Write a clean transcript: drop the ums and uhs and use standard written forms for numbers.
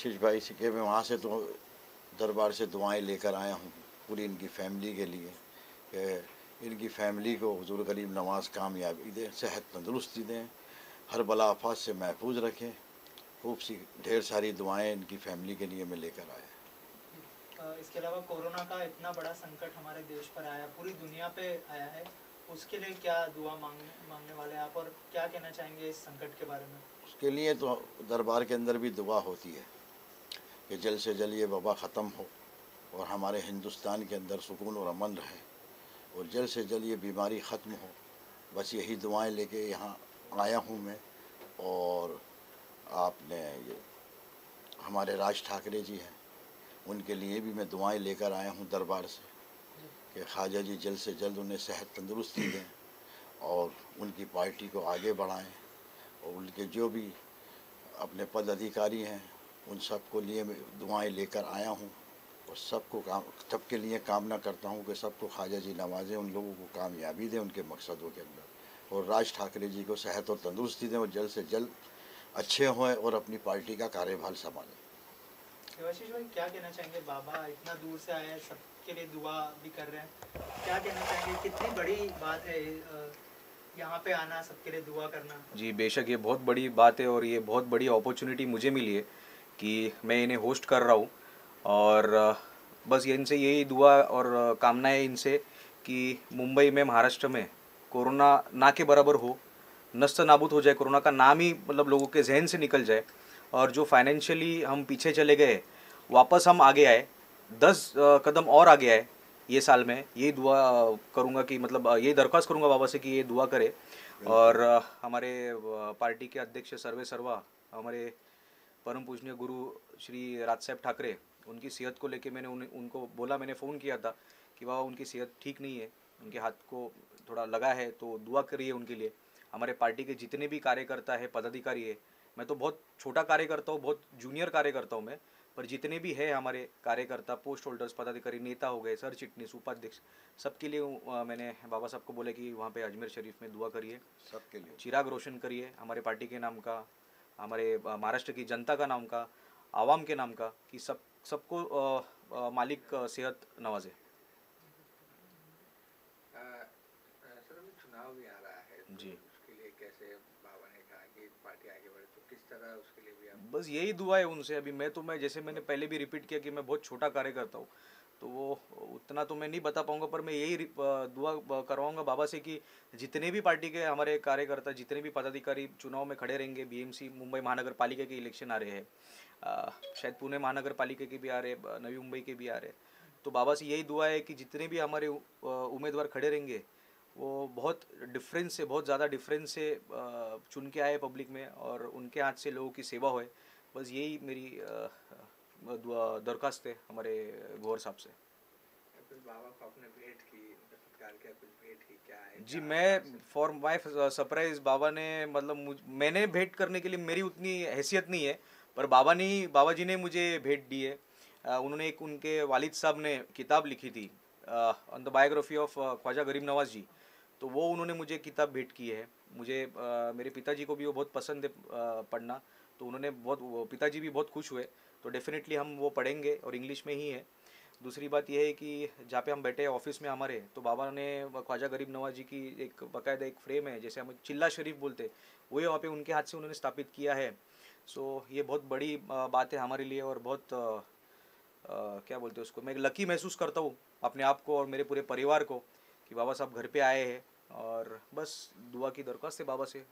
आशीष भाई से कि मैं वहाँ से तो दरबार से दुआएं लेकर आया हूँ पूरी इनकी फैमिली के लिए कि इनकी फैमिली को हुजूर गरीब नवाज कामयाबी दें, सेहत तंदुरुस्ती दें, हर बला आफात से महफूज रखें। खूब सी ढेर सारी दुआएं इनकी फैमिली के लिए मैं लेकर आया। इसके अलावा कोरोना का इतना बड़ा संकट हमारे देश पर आया, पूरी दुनिया पे आया है, उसके लिए क्या दुआ मांगने वाले आप, और क्या कहना चाहेंगे इस संकट के बारे में? उसके लिए तो दरबार के अंदर भी दुआ होती है कि जल्द से जल्द ये वबा ख़त्म हो और हमारे हिंदुस्तान के अंदर सुकून और अमन रहे और जल्द से जल्द ये बीमारी ख़त्म हो। बस यही दुआएं लेके यहाँ आया हूँ मैं। और आपने ये हमारे राज ठाकरे जी हैं, उनके लिए भी मैं दुआएं लेकर आया हूँ दरबार से कि ख्वाजा जी जल्द से जल्द उन्हें सेहत तंदुरुस्ती दें और उनकी पार्टी को आगे बढ़ाएं। और उनके जो भी अपने पद अधिकारी हैं उन सब को लिए मैं दुआएं लेकर आया हूँ और सबके लिए कामना करता हूँ कि सबको ख्वाजा जी नवाजें, उन लोगों को कामयाबी दें उनके मकसदों के अंदर, और राज ठाकरे जी को सेहत और तंदुरुस्ती दें और जल्द से जल्द अच्छे हों और अपनी पार्टी का कार्यभार संभालें। देवाशीष भाई, क्या कहना चाहेंगे? बाबा इतना दूर से आए हैं, सबके लिए दुआ भी कर रहे हैं, क्या कहना चाहेंगे? कितनी बड़ी बात है यहाँ पे आना, सबके लिए दुआ करना? जी बेशक, ये बहुत बड़ी बात है और ये बहुत बड़ी अपॉर्चुनिटी मुझे मिली है कि मैं इन्हें होस्ट कर रहा हूँ। और बस ये इनसे यही दुआ और कामना है इनसे कि मुंबई में, महाराष्ट्र में कोरोना ना के बराबर हो, नस्त नाबूद हो जाए, कोरोना का नाम ही मतलब लोगों के जहन से निकल जाए, और जो फाइनेंशियली हम पीछे चले गए वापस हम आगे आए, 10 कदम और आगे आए ये साल में। यही दुआ करूँगा कि मतलब ये दरख्वास्त करूँगा बाबा से कि ये दुआ करे। और हमारे पार्टी के अध्यक्ष सर्वे सर्वा, हमारे परम पूजनीय गुरु श्री राज साहब ठाकरे, उनकी सेहत को लेके मैंने उनको बोला, मैंने फ़ोन किया था कि बाबा उनकी सेहत ठीक नहीं है, उनके हाथ को थोड़ा लगा है, तो दुआ करिए उनके लिए। हमारे पार्टी के जितने भी कार्यकर्ता है, पदाधिकारी है, मैं तो बहुत छोटा कार्यकर्ता हूँ, बहुत जूनियर कार्यकर्ता हूँ मैं, पर जितने भी है हमारे कार्यकर्ता, पोस्ट होल्डर्स, पदाधिकारी, नेता हो गए, सर चिटनीस, उपाध्यक्ष, सबके लिए मैंने बाबा साहब को बोला कि वहाँ पे अजमेर शरीफ में दुआ करिए, सबके लिए चिराग रोशन करिए हमारे पार्टी के नाम का, हमारे महाराष्ट्र की जनता का नाम का, आवाम के नाम का, कि सबको मालिक सेहत नवाजे। सर, अभी चुनाव भी आ रहा है, तो जी उसके लिए कैसे बाबा ने कहा कि पार्टी आगे बढ़े, तो किस तरह उसके लिए भी आप? बस यही दुआ है उनसे। अभी मैं जैसे मैंने पहले भी रिपीट किया कि मैं बहुत छोटा कार्य करता हूँ, तो वो उतना तो मैं नहीं बता पाऊंगा, पर मैं यही दुआ करवाऊंगा बाबा से कि जितने भी पार्टी के हमारे कार्यकर्ता, जितने भी पदाधिकारी चुनाव में खड़े रहेंगे, बीएमसी मुंबई महानगर पालिका के इलेक्शन आ रहे हैं, शायद पुणे महानगर पालिका के भी आ रहे हैं, नवी मुंबई के भी आ रहे हैं, तो बाबा से यही दुआ है कि जितने भी हमारे उम्मीदवार खड़े रहेंगे वो बहुत डिफरेंस से, बहुत ज़्यादा डिफरेंस से चुन के आए पब्लिक में, और उनके हाथ से लोगों की सेवा होए। बस यही मेरी दरख्वास्त है हमारे गौर साहब से। कुछ बाबा को आपने भेंट की, उनका सत्कार किया, कुछ भेंट की, क्या है, जी, क्या मैं फॉर माय सरप्राइज, बाबा ने मतलब मैंने भेंट करने के लिए मेरी उतनी हैसियत नहीं है, पर बाबा जी ने मुझे भेंट दी है। उन्होंने एक, उनके वालिद साहब ने किताब लिखी थी on the biography of Khwaja Garib Nawaz जी, तो वो उन्होंने मुझे किताब भेंट की है। मुझे मेरे पिताजी को भी वो बहुत पसंद है पढ़ना, तो उन्होंने पिताजी भी बहुत खुश हुए, तो डेफिनेटली हम वो पढ़ेंगे, और इंग्लिश में ही है। दूसरी बात यह है कि जहाँ पे हम बैठे हैं ऑफिस में हमारे, तो बाबा ने ख्वाजा गरीब नवाज जी की एक बाकायदा एक फ्रेम है, जैसे हम चिल्ला शरीफ बोलते, वही वहाँ पे उनके हाथ से उन्होंने स्थापित किया है। सो ये बहुत बड़ी बात है हमारे लिए, और बहुत क्या बोलते हैं उसको, मैं लकी महसूस करता हूँ अपने आप को और मेरे पूरे परिवार को कि बाबा साहब घर पे आए हैं, और बस दुआ की दरख्वास्त है बाबा से।